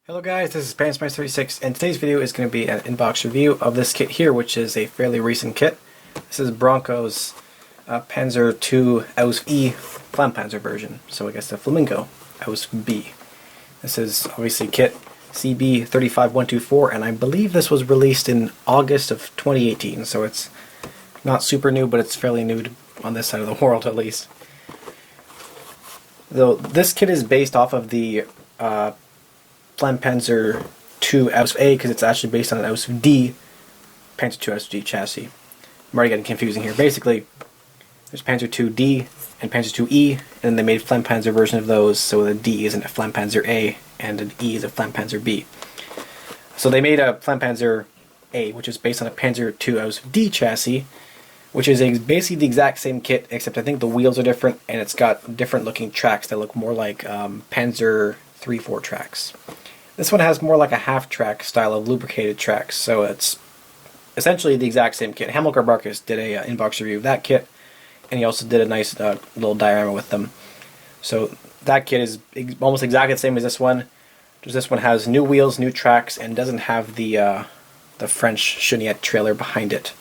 Hello guys, this is Panzerkampfwagen, and today's video is going to be an inbox review of this kit here, which is a fairly recent kit. This is Bronco's Panzer II Ausf.E Flamm Panzer version, so I guess the Flamingo Ausf.B. This is obviously kit CB35124, and I believe this was released in August of 2018, so it's not super new, but it's fairly new on this side of the world at least. Though this kit is based off of the Flamm Panzer II Ausf.A because it's actually based on an Ausf.D Panzer II Ausf.D chassis. I'm already getting confusing here. Basically, there's Panzer II-D and Panzer II-E, and then they made a Flamm Panzer version of those, so the D isn't a Flamm Panzer A, and an E is a Flamm Panzer B. So they made a Flamm Panzer A, which is based on a Panzer II Ausf.D chassis, which is basically the exact same kit, except I think the wheels are different, and it's got different looking tracks that look more like Panzer III-4 tracks. This one has more like a half-track style of lubricated tracks, so it's essentially the exact same kit. Hamilcar Barkus did a inbox review of that kit, and he also did a nice little diorama with them. So that kit is almost exactly the same as this one. Just this one has new wheels, new tracks, and doesn't have the French Cheniette trailer behind it.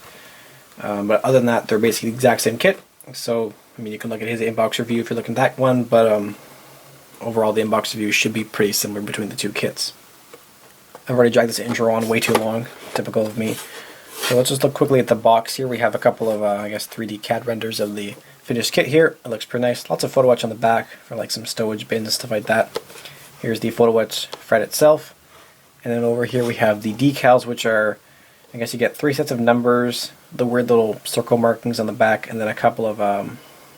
But other than that, they're basically the exact same kit. So I mean, you can look at his inbox review if you're looking at that one, but overall, the inbox review should be pretty similar between the two kits. I've already dragged this intro on way too long, typical of me. So let's just look quickly at the box here. We have a couple of, I guess, 3D CAD renders of the finished kit here. It looks pretty nice. Lots of photo etch on the back for like some stowage bins and stuff like that. Here's the photo etch fret itself. And then over here we have the decals, which are, I guess you get 3 sets of numbers, the weird little circle markings on the back, and then a couple of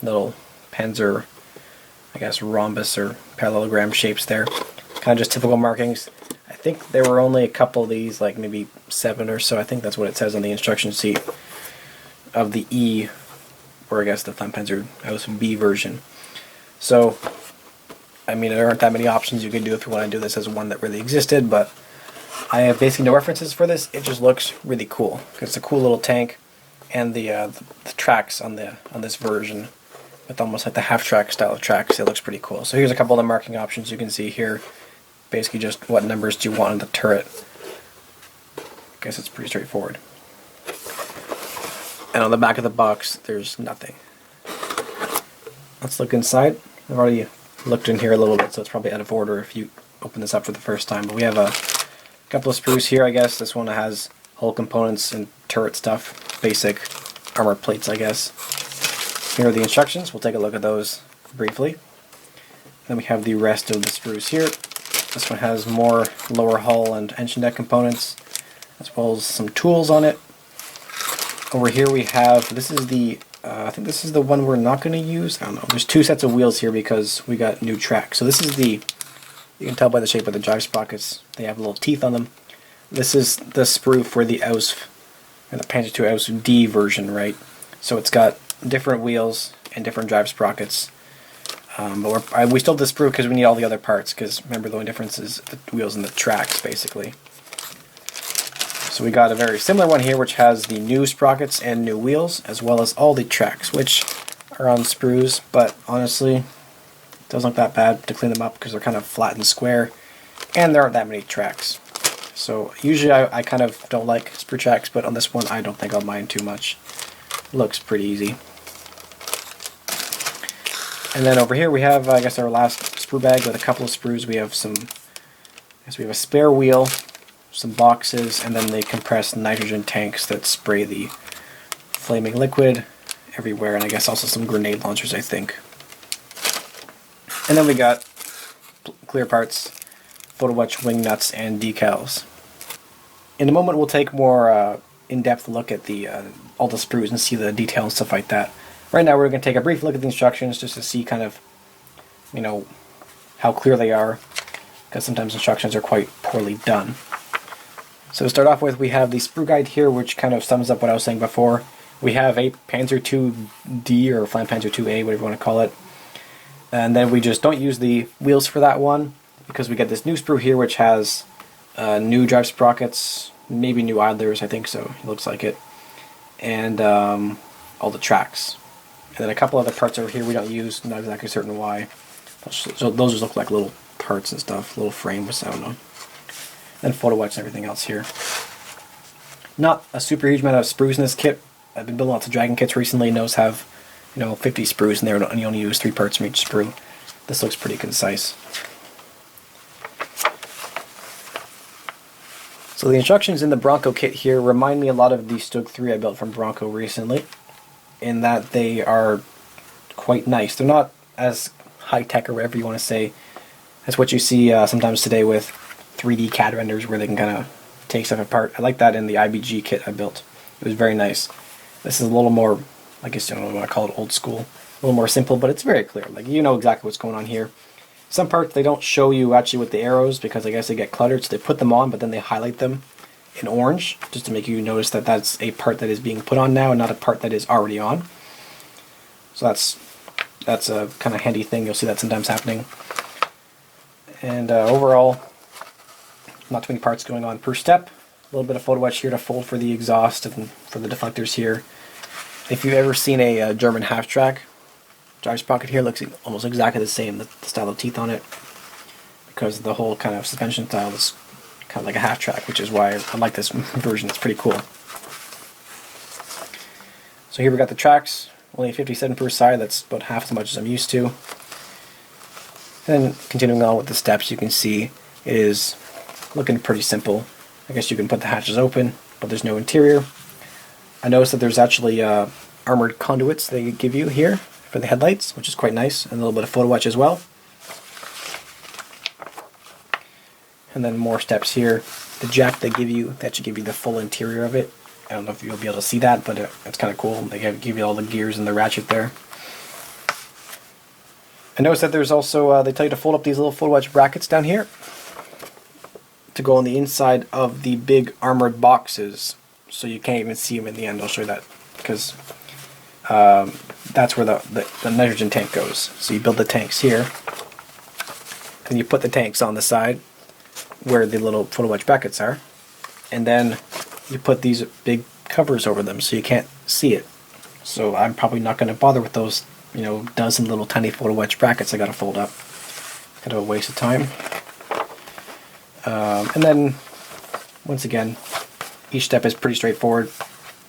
little Panzer, I guess, rhombus or parallelogram shapes there. Kind of just typical markings. I think there were only a couple of these, like maybe 7 or so. I think that's what it says on the instruction sheet of the E, or I guess the Flamm Panzer Ausf.B version. So, I mean, there aren't that many options you can do if you want to do this as one that really existed, but I have basically no references for this. It just looks really cool. It's a cool little tank, and the tracks on this version, with almost like the half-track style of tracks, it looks pretty cool. So here's a couple of the marking options you can see here. Basically just what numbers do you want in the turret. I guess it's pretty straightforward. And on the back of the box, there's nothing. Let's look inside. I've already looked in here a little bit, so it's probably out of order if you open this up for the first time. But we have a couple of sprues here, I guess. This one has hull components and turret stuff. Basic armor plates, I guess. Here are the instructions. We'll take a look at those briefly. Then we have the rest of the sprues here. This one has more lower hull and engine deck components, as well as some tools on it. Over here we have, this is the, I think this is the one we're not going to use. I don't know. There's 2 sets of wheels here because we got new tracks. So this is the, you can tell by the shape of the drive sprockets, they have little teeth on them. This is the sprue for the Ausf, or the Panzer II Ausf.D version, right? So it's got different wheels and different drive sprockets, but we still have the sprue because we need all the other parts, because remember the only difference is the wheels and the tracks basically. So we got a very similar one here which has the new sprockets and new wheels, as well as all the tracks, which are on sprues, but honestly it doesn't look that bad to clean them up because they're kind of flat and square, and there aren't that many tracks. So usually I kind of don't like sprue tracks, but on this one I don't think I'll mind too much. Looks pretty easy. And then over here we have, I guess, our last sprue bag with a couple of sprues. We have some, I guess we have a spare wheel, some boxes, and then the compressed nitrogen tanks that spray the flaming liquid everywhere, and I guess also some grenade launchers, I think. And then we got clear parts, photo etch wing nuts, and decals. In a moment we'll take more in-depth look at the all the sprues and see the detail and stuff like that. Right now we're going to take a brief look at the instructions just to see kind of, you know, how clear they are, because sometimes instructions are quite poorly done. So to start off with, we have the sprue guide here, which kind of sums up what I was saying before. We have a Panzer II-D or Flamm Panzer II-A, whatever you want to call it. And then we just don't use the wheels for that one, because we get this new sprue here which has new drive sprockets, maybe new idlers, I think so, it looks like it, and all the tracks. And then a couple other parts over here we don't use, not exactly certain why. So those just look like little parts and stuff, little frames, I don't know. and photo etch and everything else here. Not a super huge amount of sprues in this kit. I've been building lots of Dragon kits recently, and those have, 50 sprues in there, and you only use 3 parts from each sprue. This looks pretty concise. So the instructions in the Bronco kit here remind me a lot of the Stug 3 I built from Bronco recently, in that they are quite nice. They're not as high-tech or whatever you want to say as what you see sometimes today with 3D CAD renders where they can kind of take stuff apart. I like that in the IBG kit I built. It was very nice. This is a little more, I guess you don't want to call it old school, a little more simple, but it's very clear. Like, you know exactly what's going on here. Some parts they don't show you actually with the arrows because I guess they get cluttered, so they put them on, but then they highlight them in orange just to make you notice that that's a part that is being put on now and not a part that is already on. So that's a kind of handy thing. You'll see that sometimes happening. And overall, not too many parts going on per step. A little bit of photo etch here to fold for the exhaust and for the deflectors here. If you've ever seen a German half-track, drive sprocket here looks almost exactly the same, the style of teeth on it, because the whole kind of suspension style is kind of like a half-track, which is why I like this version. It's pretty cool. So here we got the tracks, only 57 per side. That's about half as much as I'm used to. And continuing on with the steps, you can see it is looking pretty simple. I guess you can put the hatches open, but there's no interior. I noticed that there's actually armored conduits they give you here for the headlights, which is quite nice, and a little bit of photo etch as well. And then more steps here. The jack they give you, that should give you the full interior of it. I don't know if you'll be able to see that, but it's kind of cool. They give you all the gears and the ratchet there. I noticed that there's also, they tell you to fold up these little photo etch brackets down here to go on the inside of the big armored boxes, so you can't even see them in the end. I'll show you that, because that's where the nitrogen tank goes. So you build the tanks here, and you put the tanks on the side where the little photo etch brackets are, and then you put these big covers over them so you can't see it. So I'm probably not going to bother with those, dozen little tiny photo etch brackets I got to fold up. Kind of a waste of time. And then, once again, each step is pretty straightforward.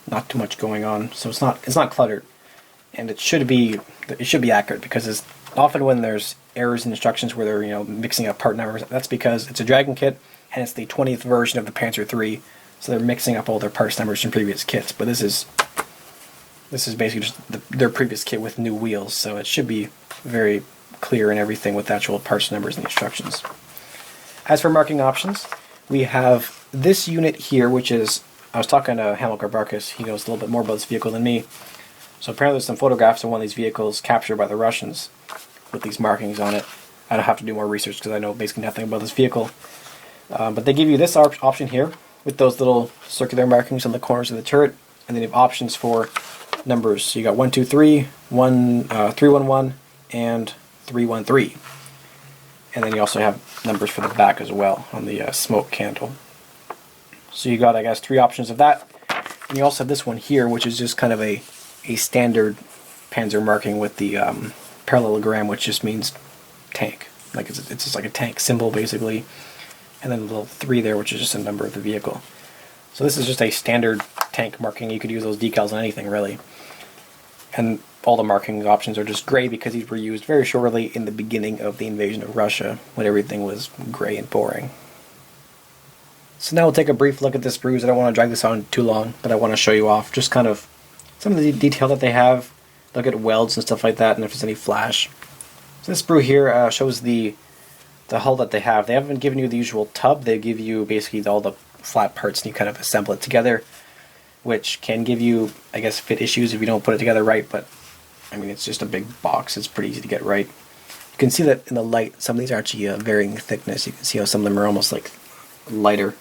Not too much going on, so it's not cluttered, and it should be accurate, because it's often when there's errors in instructions where they're mixing up part numbers, that's because it's a Dragon kit and it's the 20th version of the Panzer III, so they're mixing up all their parts numbers from previous kits. But this is basically just their previous kit with new wheels, so it should be very clear in everything with actual parts numbers and instructions. As for marking options, we have this unit here, which is, I was talking to Hamilcar Barkas, he knows a little bit more about this vehicle than me. So apparently there's some photographs of one of these vehicles captured by the Russians with these markings on it. I don't have to do more research because I know basically nothing about this vehicle. But they give you this option here with those little circular markings on the corners of the turret, and then you have options for numbers. So you got 123, 311, and 313. And then you also have numbers for the back as well on the smoke candle. So you got, I guess, 3 options of that. And you also have this one here, which is just kind of a standard Panzer marking with the parallelogram, which just means tank. Like it's just like a tank symbol, basically. And then a little 3 there, which is just a number of the vehicle. So this is just a standard tank marking. You could use those decals on anything, really. And all the marking options are just gray because these were used very shortly in the beginning of the invasion of Russia, when everything was gray and boring. So now we'll take a brief look at the sprues. I don't want to drag this on too long, but I want to show you off just kind of some of the detail that they have. Look at welds and stuff like that, and if there's any flash. So this sprue here shows the hull that they have. They haven't given you the usual tub. They give you basically all the flat parts, and you kind of assemble it together, which can give you, I guess, fit issues if you don't put it together right, but I mean, it's just a big box. It's pretty easy to get right. You can see that in the light, some of these are actually varying thickness. You can see how some of them are almost like lighter.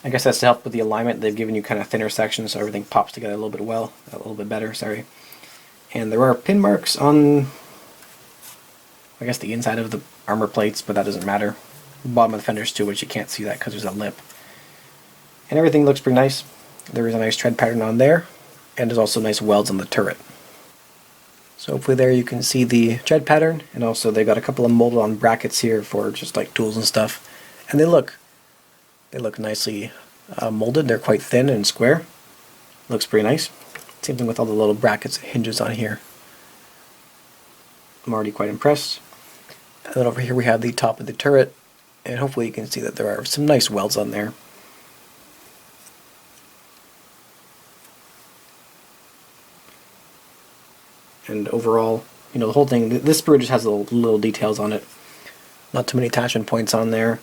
I guess that's to help with the alignment. They've given you kind of thinner sections so everything pops together a little bit better, sorry. And there are pin marks on, I guess, the inside of the armor plates, but that doesn't matter. The bottom of the fenders too, which you can't see that because there's a lip. And everything looks pretty nice. There is a nice tread pattern on there, and there's also nice welds on the turret. So hopefully there you can see the tread pattern, and also they got a couple of molded on brackets here for just like tools and stuff. And they look They look nicely molded. They're quite thin and square. Looks pretty nice. Same thing with all the little brackets and hinges on here. I'm already quite impressed. And then over here we have the top of the turret, and hopefully you can see that there are some nice welds on there. And overall, you know, the whole thing, this sprue just has little details on it. Not too many attachment points on there.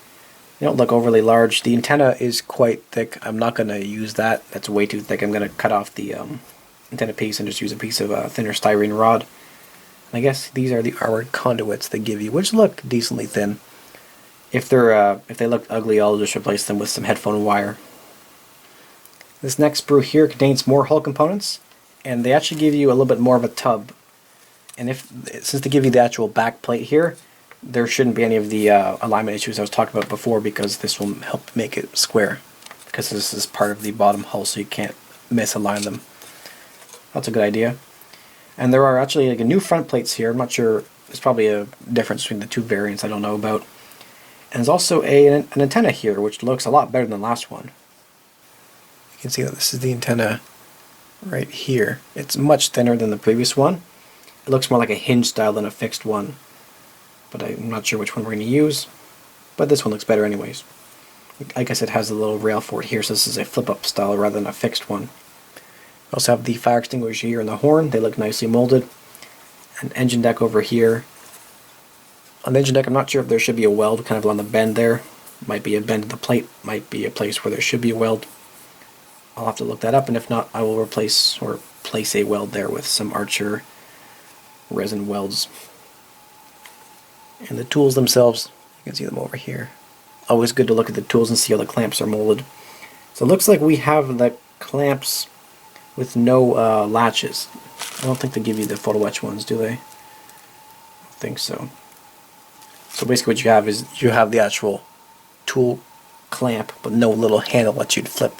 They don't look overly large. The antenna is quite thick. I'm not going to use that. That's way too thick. I'm going to cut off the antenna piece and just use a piece of thinner styrene rod. And I guess these are the armored conduits they give you, which look decently thin. If they look ugly, I'll just replace them with some headphone wire. This next sprue here contains more hull components, and they actually give you a little bit more of a tub. And since they give you the actual back plate here, there shouldn't be any of the alignment issues I was talking about before, because this will help make it square. Because this is part of the bottom hull, so you can't misalign them. That's a good idea. And there are actually like new front plates here. I'm not sure. There's probably a difference between the two variants I don't know about. And there's also an antenna here, which looks a lot better than the last one. You can see that this is the antenna right here. It's much thinner than the previous one. It looks more like a hinge style than a fixed one. But I'm not sure which one we're going to use. But this one looks better anyways. I guess it has a little rail for it here, so this is a flip-up style rather than a fixed one. We also have the fire extinguisher here and the horn. They look nicely molded. An engine deck over here. On the engine deck, I'm not sure if there should be a weld kind of on the bend there. Might be a bend of the plate. Might be a place where there should be a weld. I'll have to look that up, and if not, I will replace or place a weld there with some Archer resin welds. And the tools themselves, you can see them over here. Always good to look at the tools and see how the clamps are molded. So it looks like we have the clamps with no latches. I don't think they give you the photo etch ones, do they? I don't think so. So basically what you have is you have the actual tool clamp, but no little handle that you'd flip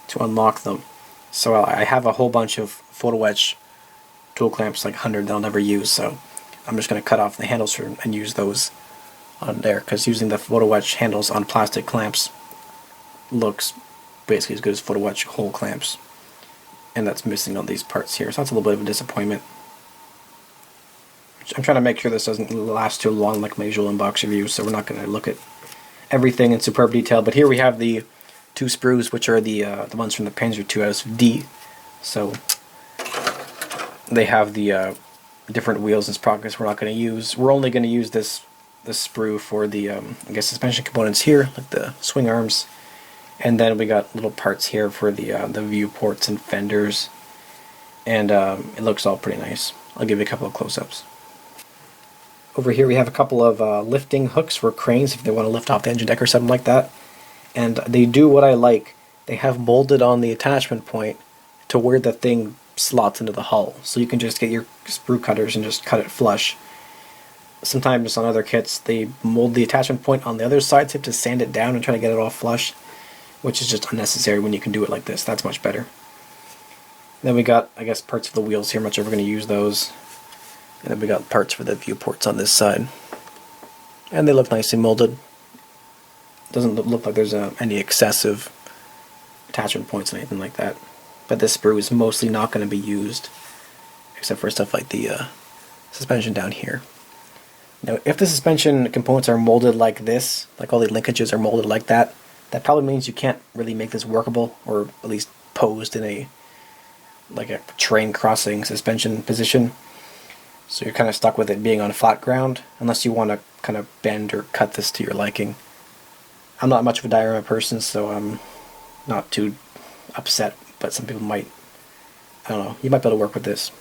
to unlock them. So I have a whole bunch of photo etch tool clamps, like 100 that I'll never use, so I'm just going to cut off the handles and use those on there, because using the photo etch handles on plastic clamps looks basically as good as photo etch hole clamps. And that's missing on these parts here, so that's a little bit of a disappointment. I'm trying to make sure this doesn't last too long like my usual unbox review, so we're not going to look at everything in superb detail. But here we have the two sprues, which are the ones from the Panzer II Ausf.E. So they have the different wheels and sprockets we're not going to use. We're only going to use this sprue for the I guess suspension components here, like the swing arms. And then we got little parts here for the viewports and fenders, and it looks all pretty nice. I'll give you a couple of close-ups. Over here we have a couple of lifting hooks for cranes if they want to lift off the engine deck or something like that. And they do what I like. They have molded on the attachment point to where the thing slots into the hull, so you can just get your sprue cutters and just cut it flush. Sometimes on other kits they mold the attachment point on the other side, so you have to sand it down and try to get it all flush, which is just unnecessary when you can do it like this. That's much better. Then we got, I guess, parts of the wheels here. I'm not sure if we're going to use those. And then we got parts for the viewports on this side. And they look nicely molded. Doesn't look like there's any excessive attachment points or anything like that. But this sprue is mostly not going to be used, except for stuff like the suspension down here. Now, if the suspension components are molded like this, like all the linkages are molded like that, that probably means you can't really make this workable, or at least posed in a train crossing suspension position. So you're kind of stuck with it being on flat ground, unless you want to kind of bend or cut this to your liking. I'm not much of a diorama person, so I'm not too upset, but some people might. I don't know, you might be able to work with this.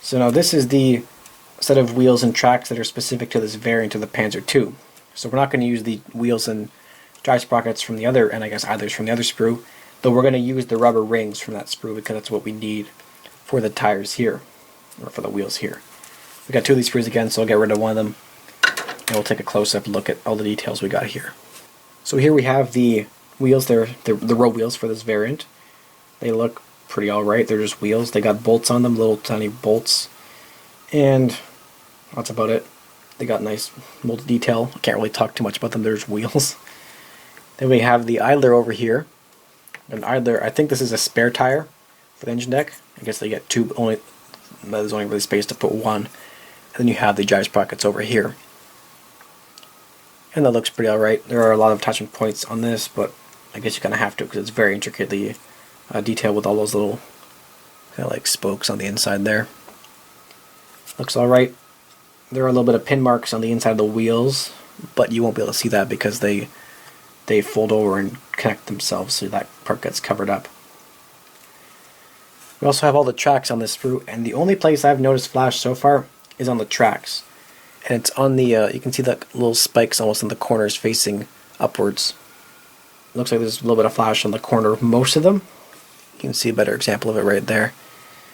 So now this is the set of wheels and tracks that are specific to this variant of the Panzer II. So we're not going to use the wheels and drive sprockets from the other, and I guess either's from the other sprue, though we're going to use the rubber rings from that sprue because that's what we need for the tires here, or for the wheels here. We got two of these sprues again, so I'll get rid of one of them, and we'll take a close-up look at all the details we got here. So here we have the wheels. They're the road wheels for this variant. They look pretty alright. They're just wheels. They got bolts on them, little tiny bolts, and that's about it. They got nice molded detail. I can't really talk too much about them. There's wheels. Then we have the idler over here. An idler, I think this is a spare tire for the engine deck. I guess they get two, only there's only really space to put one. And then you have the gyro sprockets over here. And that looks pretty alright. There are a lot of attachment points on this, but I guess you kind of have to because it's very intricately detailed with all those little kind of like spokes on the inside there. Looks alright. There are a little bit of pin marks on the inside of the wheels, but you won't be able to see that because they fold over and connect themselves, so that part gets covered up. We also have all the tracks on this sprue, and the only place I've noticed flash so far is on the tracks. And it's on the, you can see the little spikes almost in the corners facing upwards. It looks like there's a little bit of flash on the corner of most of them. You can see a better example of it right there.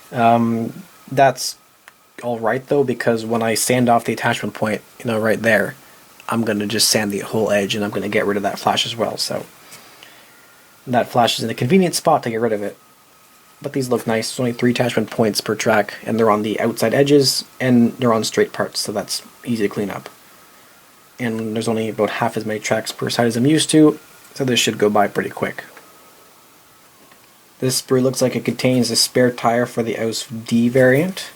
That's alright though, because when I sand off the attachment point, you know, right there, I'm going to just sand the whole edge and I'm going to get rid of that flash as well. So that flash is in a convenient spot to get rid of it. But these look nice. There's only 3 attachment points per track, and they're on the outside edges, and they're on straight parts, so that's easy to clean up. And there's only about half as many tracks per side as I'm used to, so this should go by pretty quick. This sprue looks like it contains a spare tire for the Ausf.E variant.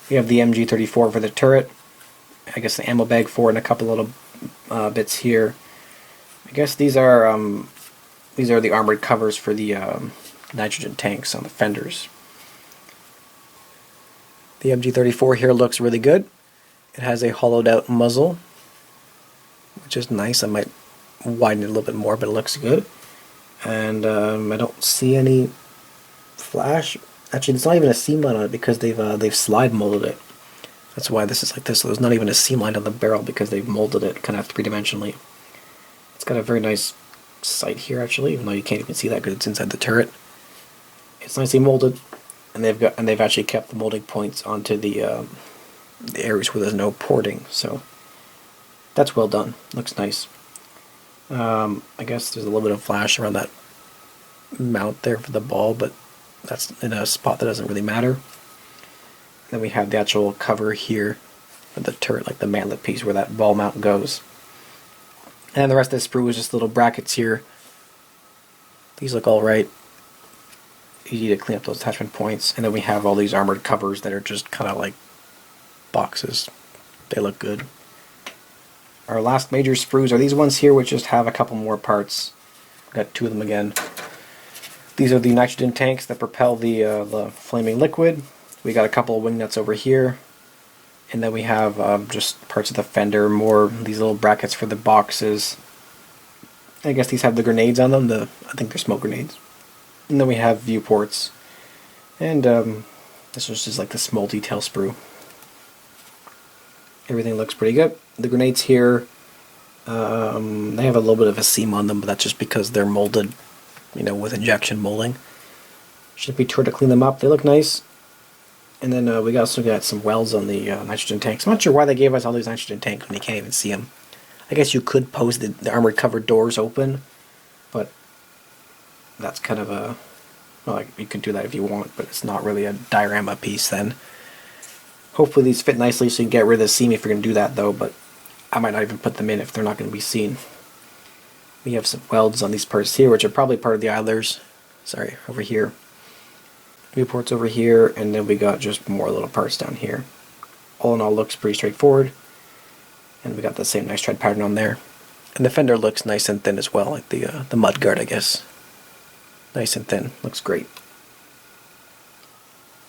We have the MG34 for the turret. I guess the ammo bag for it, and a couple little bits here. I guess these are the armored covers for the nitrogen tanks on the fenders. The MG34 here looks really good. It has a hollowed out muzzle, which is nice. I might widen it a little bit more, but it looks good. And I don't see any flash. Actually, there's not even a seam line on it because they've slide molded it. That's why this is like this. So there's not even a seam line on the barrel because they've molded it kind of three-dimensionally. It's got a very nice sight here, actually, even though you can't even see that because it's inside the turret. It's nicely molded, and they've actually kept the molding points onto the areas where there's no porting. So that's well done. Looks nice. I guess there's a little bit of flash around that mount there for the ball, but that's in a spot that doesn't really matter. Then we have the actual cover here for the turret, like the mantlet piece where that ball mount goes. And the rest of the sprue is just little brackets here. These look alright. Easy to clean up those attachment points. And then we have all these armored covers that are just kind of like boxes. They look good. Our last major sprues are these ones here, which just have a couple more parts. Got 2 of them again. These are the nitrogen tanks that propel the flaming liquid. We got a couple of wing nuts over here. And then we have just parts of the fender, more these little brackets for the boxes. I guess these have the grenades on them. I think they're smoke grenades. And then we have viewports. And this was just like the small detail sprue. Everything looks pretty good. The grenades here, they have a little bit of a seam on them, but that's just because they're molded, you know, with injection molding. Shouldn't be too hard to clean them up. They look nice. And then we also got some welds on the nitrogen tanks. I'm not sure why they gave us all these nitrogen tanks when you can't even see them. I guess you could pose the armored cover doors open, but that's kind of a, well, you could do that if you want, but it's not really a diorama piece then. Hopefully these fit nicely so you can get rid of the seam if you're going to do that though, but I might not even put them in if they're not going to be seen. We have some welds on these parts here, which are probably part of the idlers. Sorry, over here. Viewports over here, and then we got just more little parts down here. All in all, looks pretty straightforward. And we got the same nice tread pattern on there. And the fender looks nice and thin as well, like the mud guard, I guess. Nice and thin, looks great.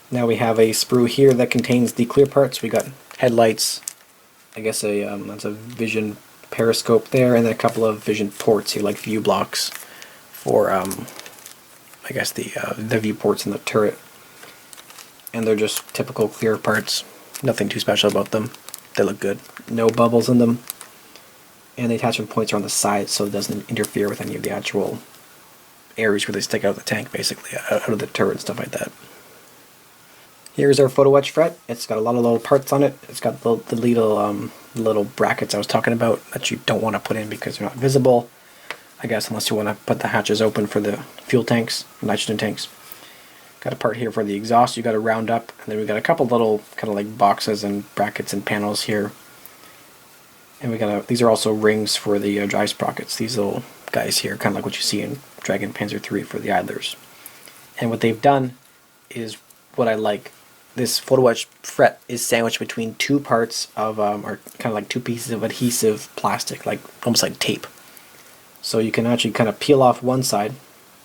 Now we have a sprue here that contains the clear parts. We got headlights, I guess that's a vision periscope there, and then a couple of vision ports here, like view blocks for I guess the viewports in the turret. And they're just typical clear parts. Nothing too special about them. They look good. No bubbles in them. And the attachment points are on the side, so it doesn't interfere with any of the actual areas where they stick out of the tank, basically, out of the turret and stuff like that. Here's our photo etch fret. It's got a lot of little parts on it. It's got the little brackets I was talking about that you don't want to put in because they're not visible, I guess, unless you want to put the hatches open for the fuel tanks, nitrogen tanks. Got a part here for the exhaust you got to round up, and then we got a couple little kind of like boxes and brackets and panels here. And these are also rings for the drive sprockets. These little guys here, kind of like what you see in Dragon Panzer III for the idlers. And what they've done is what I like. This photo etch fret is sandwiched between two parts of, or kind of like two pieces of adhesive plastic, like almost like tape. So you can actually kind of peel off one side,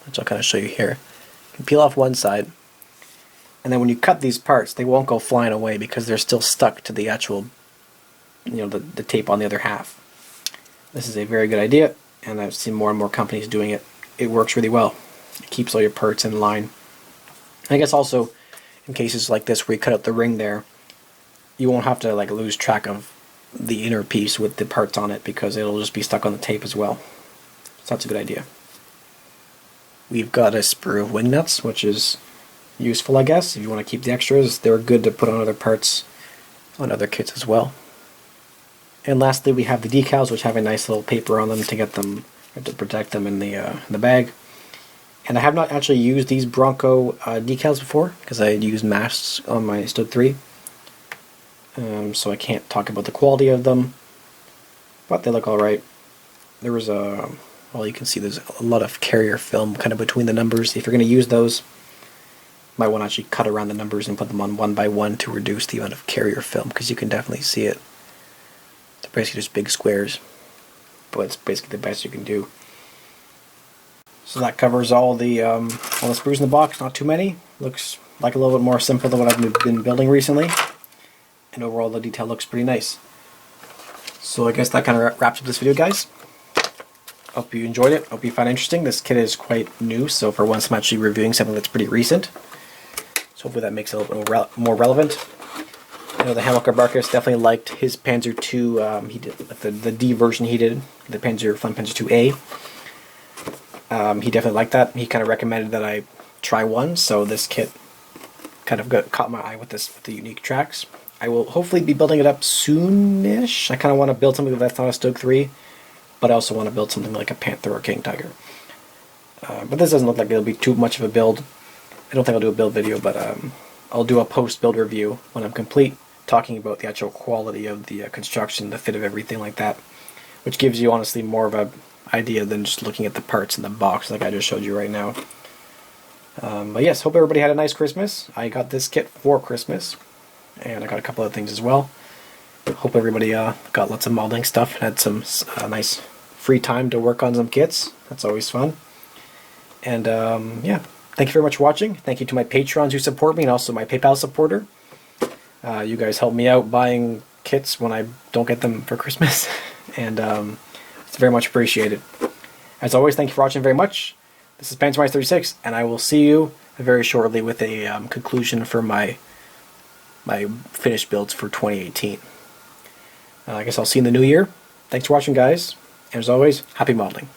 which I'll kind of show you here. You can peel off one side, and then when you cut these parts, they won't go flying away because they're still stuck to the actual, the tape on the other half. This is a very good idea, and I've seen more and more companies doing it. It works really well. It keeps all your parts in line. I guess also, in cases like this where you cut out the ring there, you won't have to like lose track of the inner piece with the parts on it because it'll just be stuck on the tape as well. So that's a good idea. We've got a sprue of wing nuts, which is useful, I guess. If you want to keep the extras, they're good to put on other parts, on other kits as well. And lastly, we have the decals, which have a nice little paper on them to get them, or to protect them in the bag. And I have not actually used these Bronco decals before, because I used masks on my Stud 3. So I can't talk about the quality of them, but they look alright. There was well, you can see there's a lot of carrier film kind of between the numbers. If you're going to use those, you might want to actually cut around the numbers and put them on one by one to reduce the amount of carrier film, because you can definitely see it. They're basically just big squares, but it's basically the best you can do. So that covers all the sprues in the box. Not too many. Looks like a little bit more simple than what I've been building recently. And overall the detail looks pretty nice. So I guess that kind of wraps up this video, guys. Hope you enjoyed it. Hope you found it interesting. This kit is quite new, so for once I'm actually reviewing something that's pretty recent. So hopefully that makes it a little bit more relevant. I know the Hamilcar Barkus definitely liked his Panzer II, he did the D version he did, the Flamm Panzer IIa. He definitely liked that. He kind of recommended that I try one, so this kit kind of caught my eye with the unique tracks. I will hopefully be building it up soonish. I kind of want to build something that's not a Stug 3, but I also want to build something like a Panther or King Tiger. But this doesn't look like it'll be too much of a build. I don't think I'll do a build video, but I'll do a post-build review when I'm complete, talking about the actual quality of the construction, the fit of everything like that, which gives you honestly more of a idea than just looking at the parts in the box like I just showed you right now. But yes, hope everybody had a nice Christmas. I got this kit for Christmas, and I got a couple other things as well. Hope everybody got lots of modeling stuff and had some nice free time to work on some kits. That's always fun. And yeah, thank you very much for watching. Thank you to my Patrons who support me and also my PayPal supporter. You guys help me out buying kits when I don't get them for Christmas. And it's very much appreciated. As always, thank you for watching very much. This is Panzerkampfwagen, and I will see you very shortly with a conclusion for my finished builds for 2018. I guess I'll see you in the new year. Thanks for watching, guys. And as always, happy modeling.